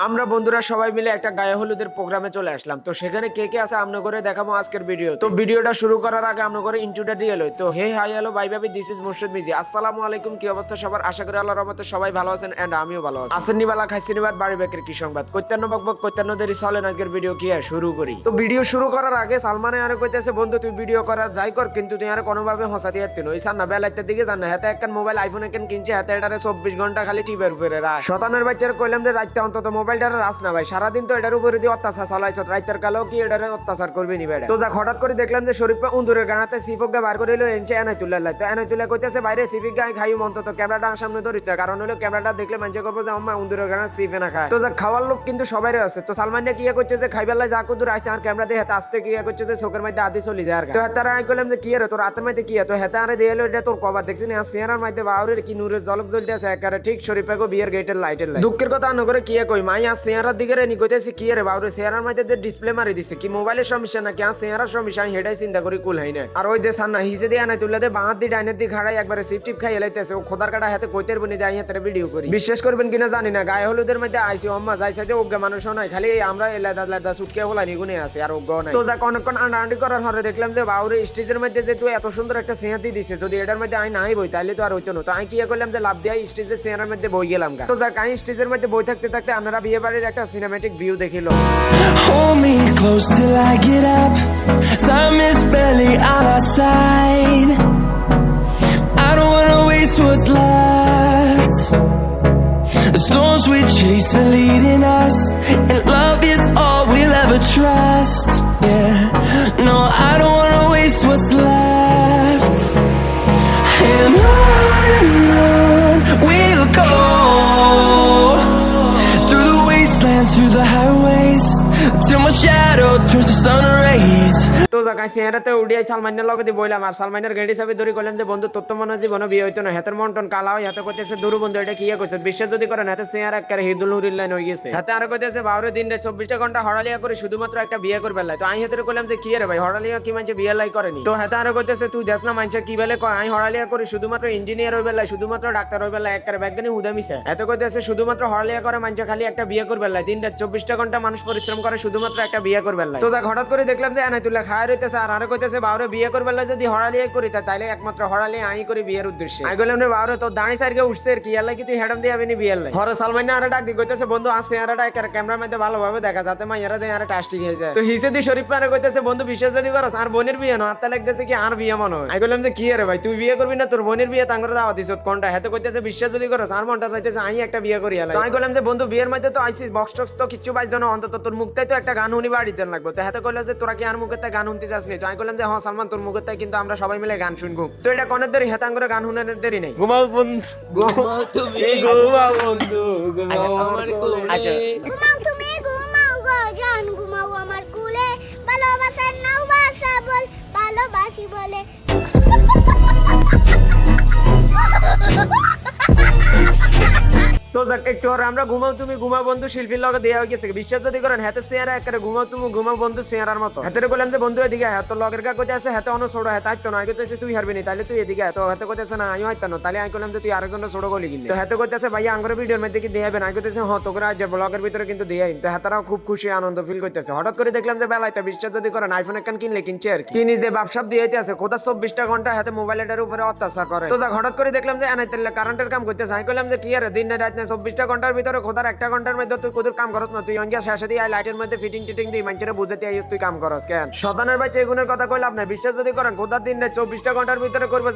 আমরা বন্ধুরা সবাই মিলে একটা গায়ে হলুদের প্রোগ্রামে চলে আসলাম। তো সেখানে কে কে আছে আমরা করে দেখাবো আজকের ভিডিও। তো ভিডিওটা শুরু করার আগে আমরা করে ইন্ট্রোটা দিয়ে লই। তো hey hi hello bye bye, this is Murshid Miji. আসসালামু আলাইকুম, কি অবস্থা সবার? আশা করি আল্লাহর রহমতে সবাই ভালো আছেন এন্ড আমিও ভালো আছি। আসেন নিবালা খাইছি নিবাদ বাড়ি বেকের কি সংবাদ কৈতান্ন বকবক কৈতান্ন দেরি চলেন আজকের ভিডিও কি আর শুরু করি। তো ভিডিও শুরু করার আগে সালমানে আরে কইতেছে বন্ধু তুই ভিডিও করা যাই কর কিন্তু তুই আর কোনোভাবে হসাতে যাচ্ছিস না। ওই সান্না বেলাইতের দিকে জান না হাতে একখান মোবাইল আইফোন একখান কিনছে হাতে এটারে 24 ঘন্টা খালি টিপের উপরে রাখ। শতানের বাচ্চার কইলাম যে রাইতে অন্তত মোবাইলটারে রাস না ভাই, সারাদিন তো এটার উপরে দিয়ে অত্যাচার চালাইছ, রাইতের কালেও কি এটারে অত্যাচার করবি নি বেটা। তো যাক হঠাৎ করে দেখলাম যে শরীফ উন্দুরের গানাতে সিফককে বার করে এলো এনছে এনাইতুল্লাহ। তো এনাইতুল্লাহ কইতেছে বাইরে সিফিক গায়ে খাই অন্তত ক্যামেরাটা সামনে ধরিচ্ছে, কারণ হলো ক্যামেরাটা দেখলে মানুষ করবো যে আম্মা উন্দুরের গানা সিফে না খায়। তো যাক খাওয়ার লোক কিন্তু সবাই আছে। তো সালমানিয়া কি করছে যে খাইবেলায় যা কুদুর আসছে আর ক্যামেরা দিয়ে হাতে আসতে কি করছে যে চোখের মধ্যে আদি চলে যায় আর। তো তারা আমি কইলাম যে কি রে তোর রাতের মধ্যে কি তো হেতে আরে দিয়ে এলো এটা তোর কবার দেখছি না সিয়ারার মধ্যে বাউরের কি নূরের ঝলক জ্বলতে আছে একারে ঠিক শরীফাকে বিয়ের গেটের লাইটের লাইট। দুঃখের কথা না করে কি কই মাই আর সিয়ারার দিকে রে নি কইতেছি কি রে বাউরে সিয়ারার মধ্যে যে ডিসপ্লে মারি দিছে কি মোবাইলের সমস্যা না কি আর সিয়ারার সমস্যা আমি হেডাই চিন্তা করি কুল হাই না। আর ওই যে সান্না হিসে দিয়ে আনাই তুললে দে বাঁধ দি ডাইনের দিকে খাড়াই একবারে সিপ টিপ খাই এলাইতেছে ও খোদার কাটা হাতে কইতের বনে যাই হাতে ভিডিও করি। বিশ্বাস করবেন কিনা জানি না গায়ে হলুদের মধ্যে আইছি আম্মা যাই সাইতে ওগ্গা মানুষ নাই, খালি আমরা এলাদা আলাদা সুটকে হলাই নিগুনে আছে আর ওগ্গা নাই। তো যাক অনেকক্ষণ আন্ডাআন্ডি করার পরে দেখলাম যে বাউরে স্টেজের মধ্যে যে তুই এত সুন্দর একটা সিঁহাতি দিছে, যদি এটার মধ্যে আই নাই বই তাইলে তো আর হইতো না। তো আমি কি করলাম যে লাভ দিয়ে স্টেজের সিঁহার মধ্যে বই গেলাম গা। তো যাক আমি স্টেজের মধ্যে বই থাকতে থাকতে আপনারা বিয়ে বাড়ির একটা সিনেমেটিক ভিউ দেখিল। Hold me close till I get up. Time is barely on our side. I don't wanna waste what's left. The storms we chase are leading us, and love is all we'll ever trust. Yeah, no, I don't wanna waste what's left. And on we'll go, through the wastelands, through the highways, till my shadow turns to sun rays. তো জায়গায় সিয়ারাতে উড়িয়াই সালমানের লগে বইলাম আর সালমানের গাড়ি হিসাবে ধরে কইলাম যে বন্ধু তোর তো মনে হয় জীবনে বিয়ে হইতো না, হাতের মন্টন কালা হয় হাতে কইতেছে দূর বন্ধু এটা কি করছে বিশ্বাস যদি করেন হাতে সিয়ারা একেবারে হিদুল নুরিল লাইন হয়ে গেছে। হাতে আর কইতেছে বাউরে দিন রে 24টা ঘন্টা হড়ালিয়া করে শুধুমাত্র একটা বিয়ে করবে লাই। তো আমি হাতে কইলাম যে কি রে ভাই হড়ালিয়া কি মানছে বিয়ে লাই করেনি। তো হাতে আর কইতেছে তুই দেখ না মানছে কি বেলে কয় আমি হড়ালিয়া করি শুধুমাত্র ইঞ্জিনিয়ার হইবে লাই, শুধুমাত্র ডাক্তার হইবে লাই, একেবারে ব্যাগনি উদামিছে। এত কইতেছে শুধুমাত্র হড়ালিয়া করে মানছে খালি একটা বিয়ে করবে লাই, দিন রাত 24টা ঘন্টা মানুষ পরিশ্রম করে শুধুমাত্র একটা বিয়ে করবে লাই। তো যাক হঠাৎ করে দেখলাম যে এনাইতুল্লাহ খায় রইতেছে আর কইতেছে বাউরে বিয়ে করবে লাই যদি হড়ালিয়া করি তাইলে একমাত্র হড়ালিয়া আই করি বিয়ের উদ্দেশ্যে। আমি কইলাম রে বাউরে তো দাঁড়ি সাইরকে উঠছে কি আল্লাহ কি তুই হেডম দিয়ে আবিনি বিয়ের লাই। হরে সালমানিয়া আরে ডাক দি কইতেছে বন্ধু আসছে আরেটা ক্যামেরার মধ্যে ভালোভাবে দেখা যাতে মাইয়ারা দেয় আরে টাস্টি হয়ে যায়। তো হিসে দি শরীফ আরে কইতেছে বন্ধু বিশ্বাস যদি করস আর বোনের বিয়ে না আত্মা লাগতেছে কি আর বিয়ে মনে হয়। আমি কইলাম যে কি রে ভাই তুই বিয়ে করবি না তোর বোনের বিয়ে তাঙ্গরে দাওয়াত দিছ কোনটা? হাতে কইতেছে বিশ্বাস যদি করস আর মনটা চাইতেছে আমি একটা বিয়ে করি আলাই। তো আমি কইলাম যে বন্ধু বিয়ের মধ্যে তো আইছিস বক্স টক্স তো কিছু বাজতো না, অন্তত তোর মুখটাই তো একটা গান শুনি বাড়ি যান লাগবে। তো হাতে কইলো যে তোরা কি আর মুখের গান শুনতে যাস নি? তো আমি কইলাম যে হ্যাঁ সালমান তোর মুখের কিন্তু আমরা সবাই মিলে গান শুনবো। তো এটা কোনের দেরি হেতাঙ্গরে গান শুনানোর দেরি নেই। ঘুমাও বন্ধু ঘুমাও তুমি ঘুমাও বন্ধু ঘুমাও আমার কোলে ঘুমাও তুমি ঘুমাও গো জান ঘুমাও আমার কোলে ভালোবাসার নাও ভাষা বল ভালোবাসি বলে। তো যাক একটু আর আমরা ঘুমাও তুমি ঘুমাও বন্ধু শিল্পীর লগে দেয়া হয়ে গেছে। বিশ্বাস যদি করেন হাতে চেয়ারা একেবারে ঘুমাও তুমি ঘুমাও বন্ধু চেয়ারার মতো। হাতে বললাম যে বন্ধু এদিকে হাত লগের গা কইতে আছে হাতে অন্য ছোট হাতে আইতো না আগে তো তুই হারবি নি তাইলে তুই এদিকে তো হাতে কইতেছে না আমিও আইতো না তাহলে আমি কইলাম যে তুই আরেকজন ছোট গলি কিনলে। তো হাতে কইতেছে ভাই আঙ্গুর ভিডিওর মধ্যে কি দেখাবেন? আমি কইতেছে হ্যাঁ তোকে যে ব্লগের ভিতরে কিন্তু দেয়াই। তো হাতারাও খুব খুশি আনন্দ ফিল করতেছে। হঠাৎ করে দেখলাম যে বেলাইতে বিশ্বাস যদি করেন আইফোন একখান কিনলে কিনছে আর কি নিজে ব্যবসা দিয়েতে আছে কোথা 24টা ঘন্টা হাতে মোবাইলের উপরে অত্যাচার করে। তো যাক হঠাৎ করে দেখলাম যে এনাইতেলে কারেন্টের কাম করতেছে। আমি কইলাম যে কি আর দিন রাত না 24টা ঘন্টার ভিতরে খোদার একটা ঘন্টার মধ্যে তুই কোদের কাম করছ না, তুই অনগা শেষে দিয়ে লাইটের মধ্যে ফিটিং টিটিং দিয়ে মানুষের বুঝাতে আইস তুই কাম করস কেন? শতানের ভাই এগুনের কথা কইলে আপনি বিশ্বাস যদি করেন খোদার দিন রাত 24টা ঘন্টার ভিতরে করবে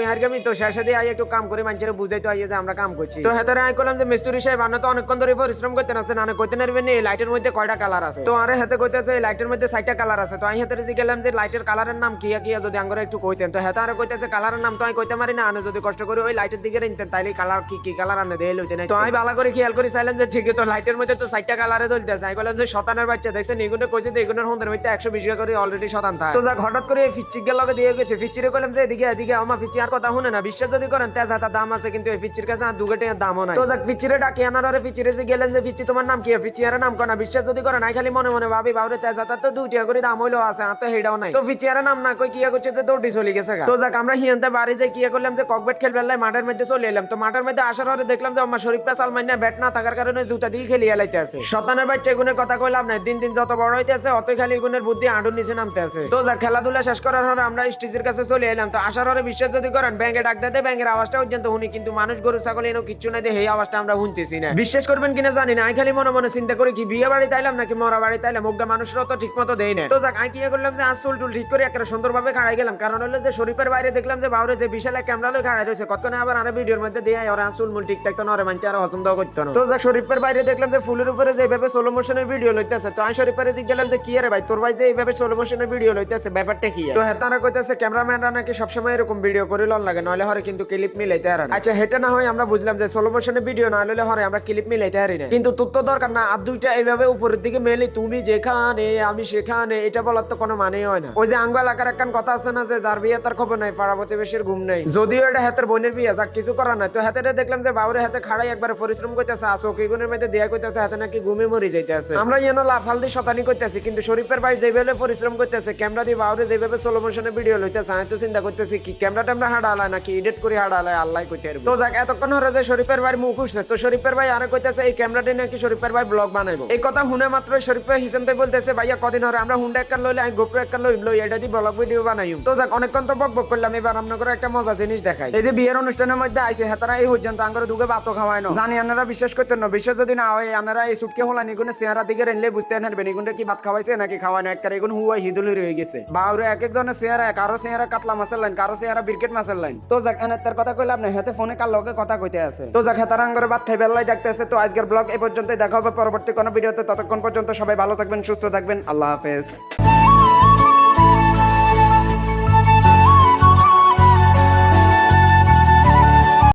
হারগামি তো শেষে দিয়ে আই একটু কাম করে মানুষের বুঝাইতে আইয়ে যে আমরা কাম করছি। তো হেতারে আমি কইলাম যে মিস্ত্রি সাহেব আপনি তো অনেকক্ষণ ধরে পরিশ্রম করতে আছেন না কইতে নারবেন এই লাইটের মধ্যে কয়টা কালার আছে? তো আরে হাতে কইতেছে এই লাইটের মধ্যে 6টা কালার আছে। তো আমি হাতে জি গেলাম যে লাইটের কালারের নাম কি কি যদি আঙ্গরে একটু কইতেন। তো হেতা আরে কইতেছে কালারের নাম তো আমি কইতে পারি না, আনে যদি কষ্ট করে ওই লাইটের দিকে নিতেন তাইলে কালার কি কি কালার আনে দেই লইতে নাই। তো আমি ভালো করে খেয়াল করে চাইলাম যে ঠিক তো লাইটের মধ্যে তো 6টা কালারে জ্বলতেছে। আমি কইলাম যে শতানের বাচ্চা দেখছেন এগুনে কইছে যে এগুনের হন্দের মধ্যে 120 করে অলরেডি শতান থাকে। তো যাক হঠাৎ করে ফিচ্চির গেল লগে দিয়ে গেছে। ফিচ্চিরে কইলাম যে এদিকে এদিকে আমার ফিচ্চি আর কথা শুনে না। বিশ্বাস যদি করেন তেজ হাতা দাম আছে কিন্তু এই ফিচ্চির কাছে আর 2 টাকা দামও নাই। তো যাক ফিচ্চিরে ডাকি আনারে ফিচ্চিরে যে গেলেন যে ফিচ্চি তোমার নাম কি? ফিচ্চি আর নাম কোনা। বিশ্বাস যদি করেন আই খালি মনে মনে ভাবি বাবরে তেজ হাতা তো 2 টাকা করে দাম হইলো আছে আর তো হেডাও নাই। তো ফিচ্চি আর নাম না কই কি করছে যে দৌড়ি চলে গেছে। তো যাক আমরা হিয়ানতে বাড়ি যাই কি করলাম যে ককবেট খেলবে লাই মাঠের মধ্যে চলে এলাম। তো মাঠের মধ্যে আসার পরে দেখলাম যে আমার শরীফ পেছাল মাইনা ব্যাট না থাকার কারণে জুতা দিয়ে খেলিয়ে লাইতে আছে। শতানের বাচ্চা এগুনের কথা কইলাম না, দিন দিন যত বড় হইতে আছে অতই খালি এগুনের বুদ্ধি আঁটুর নিচে নামতে আছে। তো যা খেলাধুলা শেষ করার পর আমরা স্টেজের কাছে চলে এলাম। তো আসার পরে বিশ্বাস যদি করেন ব্যাংকে ডাক দিতে ব্যাংকের আওয়াজটা পর্যন্ত শুনি, কিন্তু মানুষ গরু ছাগল এনো কিচ্ছু নাই, এই আওয়াজটা আমরা শুনতেছি না। বিশ্বাস করবেন কিনা জানি না, আমি খালি মনে মনে চিন্তা করি কি বিয়ে বাড়িতে আইলাম নাকি মরা বাড়িতে আইলাম, মুগ্গা মানুষরা তো ঠিক মতো দেয় না। তো যাক আমি কি করলাম যে আজ চুল টুল ঠিক করে একটা সুন্দরভাবে খাড়াই গেলাম, কারণ হলো যে শরীফের বাইরে দেখলাম যে বাউরে যে বিশাল ক্যামেরা লই খাড়াই রয়েছে, কতক্ষণে আবার আরে ভিডিওর মধ্যে দিয়ে ওরা চুল মুল ঠিক থাকতো না, ওরা মানছে আর পছন্দ করতো না। তো যাক শরীফের বাইরে দেখলাম যে ফুলের উপরে যেভাবে স্লো মোশনের ভিডিও লইতেছে, তো আমি শরীফের দিকে গেলাম যে কি রে ভাই তোর ভাই যে এইভাবে স্লো মোশনের ভিডিও লইতেছে ব্যাপারটা কি? তো হেতারা কইতেছে ক্যামেরাম্যানরা নাকি সবসময় এরকম ভিডিও করে লন লাগে, নইলে হরে কিন্তু ক্লিপ মিলাইতে হারে না। আচ্ছা হেটা না হয় আমরা বুঝলাম যে স্লো মোশনের ভিডিও না হলে হরে আমরা ক্লিপ মিলাইতে হারি না, কিন্তু তোর তো দরকার না আর দুইটা এইভাবে উপরের দিকে মেলি তুমি যেখানে আমি সেখানে, এটা বলার তো কোনো মানেই হয় না। ওই যে আঙ্গুল আকার একখান কথা আছে না যে যার বিয়ে তার খবর নাই, পাড়া প্রতিবেশীর ঘুম নাই। যদিও এটা হাতের বোনের বিয়ে, যাক কিছু করার নাই। তো হাতে দেখলাম যে বাউরে হাতে খাড়াই একবার পরিশ্রম করতেছে, আসো কিগুনের মধ্যে দেয়া করতেছে, হাতে নাকি ঘুমে মরে যাইতেছে। আমরা যেন লাফাল দিয়ে শতানি করতেছি, কিন্তু শরীফের ভাই যেভাবে পরিশ্রম করতেছে ক্যামেরা দিয়ে বাউরে যেভাবে স্লো মোশনে ভিডিও লইতেছে, আমি তো চিন্তা করতেছি কি ক্যামেরাটা আমরা হাডালায় নাকি এডিট করে হাডালায় আল্লাহ কইতে পারবে। তো যাক এতক্ষণ হরে যে শরীফের ভাই মুখ উঠছে, তো শরীফের ভাই আরে কইতেছে এই ক্যামেরাটা নাকি শরীফের ভাই ব্লগ বানাইবো। এই কথা শুনে মাত্র শরীফ ভাই হিসেবে বলতেছে ভাইয়া কদিন হরে আমরা হুন্ডা একখান লইলে আমি গোপ্রো একখান লই এটা দিয়ে ব্লগ ভিডিও বানাইম। তো যাক অনেকক্ষণ তো বক বক করলাম, এবার আমরা করে একটা মজা জিনিস দেখাই। এই যে বিয়ের অনুষ্ঠানের মধ্যে আইছে হেতারা এই পর্যন্ত আঙ্গরে দুগে ভাতও খাওয়ায় না, জানি আপনারা বিশ্বাস করতেন না। বিশ্বাস যদি না হয় আপনারা এই সুটকে হলা নিগুনে চেহারা দিকে রেনলে বুঝতে পারবেন এগুনটা কি ভাত খাওয়াইছে নাকি খাওয়ায় না। একটা এগুন হুয়া হিদুলি রয়ে গেছে বাউরে এক একজনের চেহারা, কারো চেহারা কাতলা মাছের লাইন, কারো চেহারা বিরকেট মাছের লাইন। তো যাক তার কথা কইলাম না, হাতে ফোনে কার লগে কথা কইতে আছে। তো যাক হেতারা আঙ্গরে ভাত খাই বেলায় ডাকতেছে। তো আজকের ব্লগ এই পর্যন্তই, দেখা হবে পরবর্তী কোনো ভিডিওতে। ততক্ষণ পর্যন্ত সবাই ভালো থাকবেন, সুস্থ থাকবেন, আল্লাহ হাফেজ।